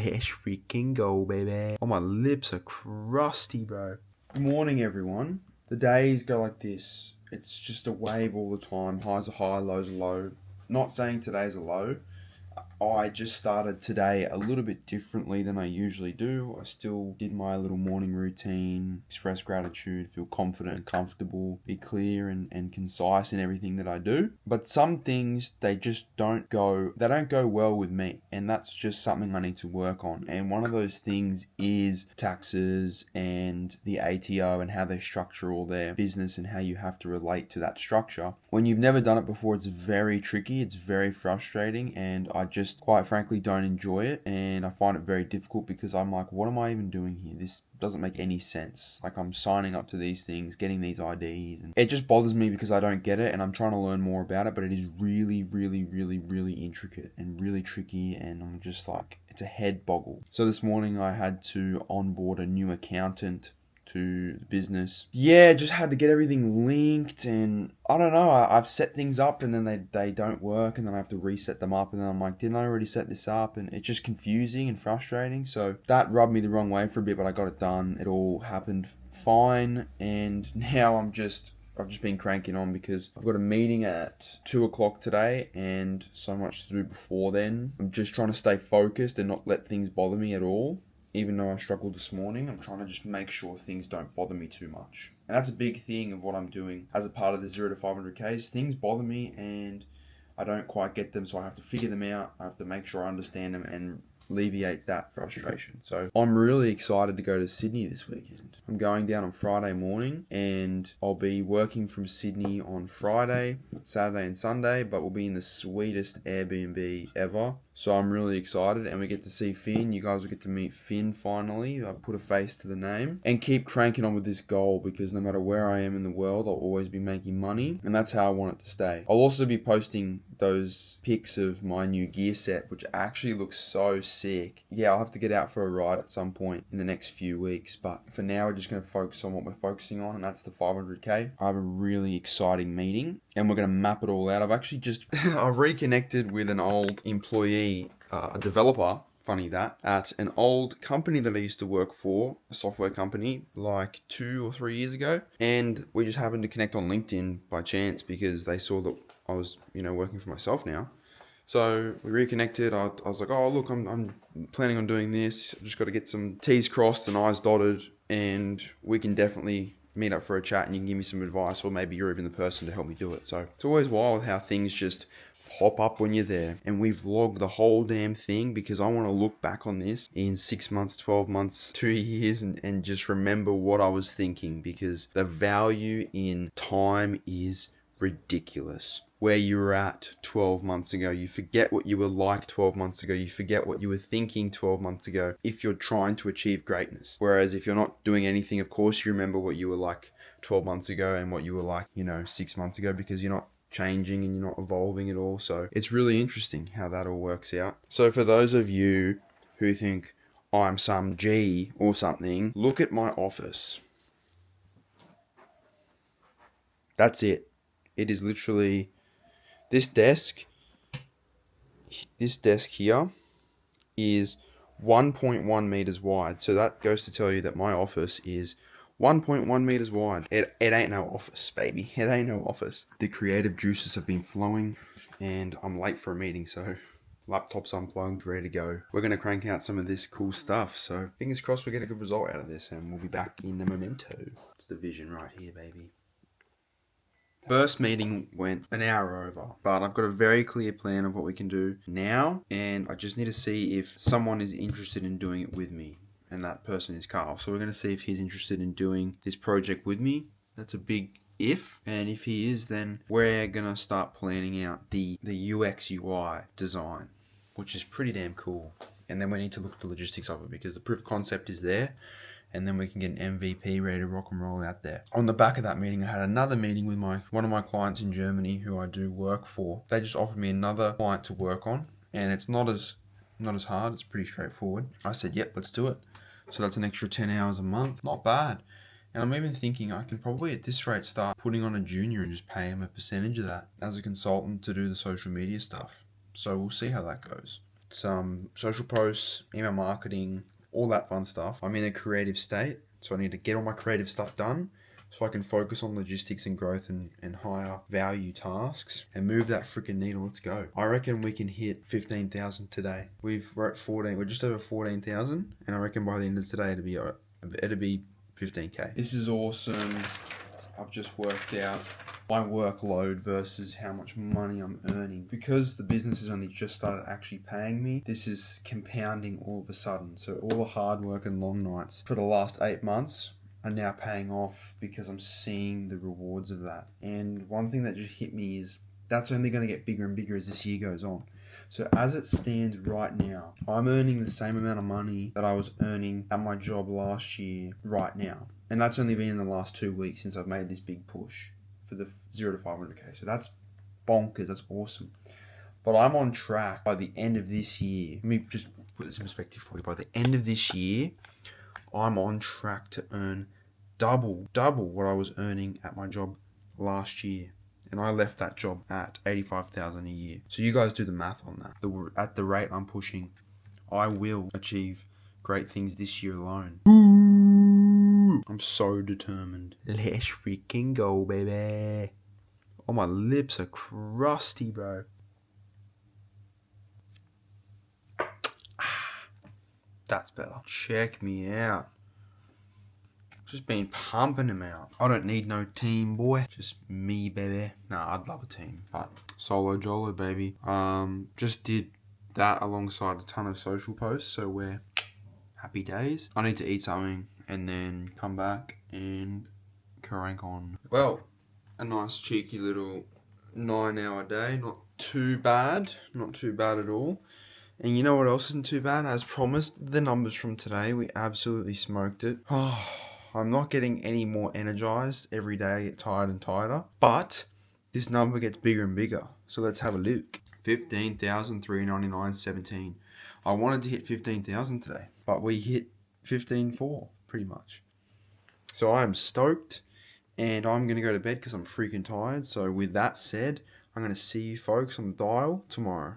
Let's freaking go, baby. Oh, my lips are crusty, bro. Good morning, everyone. The days go like this. It's just a wave all the time. Highs are high, lows are low. Not saying today's a low. I just started today a little bit differently than I usually do. I still did my little morning routine, express gratitude, feel confident and comfortable, be clear and concise in everything that I do. But some things, they don't go well with me. And that's just something I need to work on. And one of those things is taxes and the ATO and how they structure all their business and how you have to relate to that structure. When you've never done it before, it's very tricky, it's very frustrating, and I just quite frankly don't enjoy it, and I find it very difficult because I'm like, what am I even doing here? This doesn't make any sense. Like, I'm signing up to these things, getting these IDs, and it just bothers me because I don't get it, and I'm trying to learn more about it, but it is really, really, really, really intricate and really tricky, and I'm just like, it's a head boggle. So this morning I had to onboard a new accountant to the business. Yeah, just had to get everything linked, and I don't know, I've set things up and then they don't work, and then I have to reset them up, and then I'm like, didn't I already set this up? And it's just confusing and frustrating. So that rubbed me the wrong way for a bit, but I got it done. It all happened fine, and now I've just been cranking on because I've got a meeting at 2 o'clock today and so much to do before then. I'm just trying to stay focused and not let things bother me at all. Even though I struggled this morning, I'm trying to just make sure things don't bother me too much. And that's a big thing of what I'm doing as a part of the 0 to 500Ks. Things bother me and I don't quite get them, so I have to figure them out. I have to make sure I understand them and alleviate that frustration. So I'm really excited to go to Sydney this weekend. I'm going down on Friday morning and I'll be working from Sydney on Friday, Saturday and Sunday, but we'll be in the sweetest Airbnb ever. So I'm really excited, and we get to see Finn. You guys will get to meet Finn finally. I put a face to the name and keep cranking on with this goal, because no matter where I am in the world, I'll always be making money, and that's how I want it to stay. I'll also be posting those pics of my new gear set, which actually looks so sick. Yeah, I'll have to get out for a ride at some point in the next few weeks, but for now we're just going to focus on what we're focusing on, and that's the 500K. I have a really exciting meeting and we're going to map it all out. I've actually just I've reconnected with an old employee, a developer, funny that, at an old company that I used to work for, a software company, like 2 or 3 years ago. And we just happened to connect on LinkedIn by chance because they saw that I was, working for myself now. So we reconnected. I was like, oh, look, I'm planning on doing this. I've just got to get some T's crossed and I's dotted, and we can definitely meet up for a chat and you can give me some advice, or maybe you're even the person to help me do it. So it's always wild how things just pop up when you're there. And we've vlogged the whole damn thing because I want to look back on this in 6 months, 12 months, 2 years and just remember what I was thinking, because the value in time is ridiculous. Where you were at 12 months ago, you forget what you were like 12 months ago, you forget what you were thinking 12 months ago if you're trying to achieve greatness. Whereas if you're not doing anything, of course you remember what you were like 12 months ago and what you were like, 6 months ago, because you're not changing and you're not evolving at all. So it's really interesting how that all works out. So for those of you who think I'm some G or something, look at my office. That's it. It is literally this desk here is 1.1 meters wide. So that goes to tell you that my office is 1.1 meters wide. It ain't no office, baby. It ain't no office. The creative juices have been flowing and I'm late for a meeting, so laptop's unplugged, ready to go. We're going to crank out some of this cool stuff. So fingers crossed we get a good result out of this and we'll be back in the memento. It's the vision right here, baby. First meeting went an hour over, but I've got a very clear plan of what we can do now, and I just need to see if someone is interested in doing it with me, and that person is Carl. So we're going to see if he's interested in doing this project with me. That's a big if, and if he is, then we're going to start planning out the UX UI design, which is pretty damn cool. And then we need to look at the logistics of it, because the proof of concept is there, and then we can get an MVP ready to rock and roll out there. On the back of that meeting, I had another meeting with one of my clients in Germany who I do work for. They just offered me another client to work on, and it's not as hard. It's pretty straightforward. I said, yep, let's do it. So that's an extra 10 hours a month. Not bad. And I'm even thinking I can probably at this rate start putting on a junior and just pay him a percentage of that as a consultant to do the social media stuff. So we'll see how that goes. some social posts, email marketing, all that fun stuff. I'm in a creative state, so I need to get all my creative stuff done so I can focus on logistics and growth and higher value tasks and move that freaking needle. Let's go. I reckon we can hit 15,000 today. We're at 14. We're just over 14,000, and I reckon by the end of today it'll be 15k. This is awesome. I've just worked out my workload versus how much money I'm earning. Because the business has only just started actually paying me, this is compounding all of a sudden. So all the hard work and long nights for the last 8 months are now paying off because I'm seeing the rewards of that. And one thing that just hit me is that's only going to get bigger and bigger as this year goes on. So as it stands right now, I'm earning the same amount of money that I was earning at my job last year right now. And that's only been in the last 2 weeks since I've made this big push for the 0 to 500k. So that's bonkers. That's awesome. But I'm on track by the end of this year. Let me just put this in perspective for you. By the end of this year, I'm on track to earn double what I was earning at my job last year. And I left that job at 85,000 a year. So you guys do the math on that. At the rate I'm pushing, I will achieve great things this year alone. I'm so determined. Let's freaking go, baby. Oh, my lips are crusty, bro. That's better. Check me out. Just been pumping them out. I don't need no team, boy. Just me, baby. Nah, I'd love a team, but solo jolo, baby. Just did that alongside a ton of social posts, so we're happy days. I need to eat something and then come back and crank on. Well, a nice cheeky little 9-hour day. Not too bad. Not too bad at all. And you know what else isn't too bad? As promised, the numbers from today, we absolutely smoked it. Oh, I'm not getting any more energized every day. I get tired and tighter. But this number gets bigger and bigger. So let's have a look. 15,399.17. I wanted to hit 15,000 today, but we hit 15.4 pretty much. So I am stoked, and I'm going to go to bed because I'm freaking tired. So with that said, I'm going to see you folks on the dial tomorrow.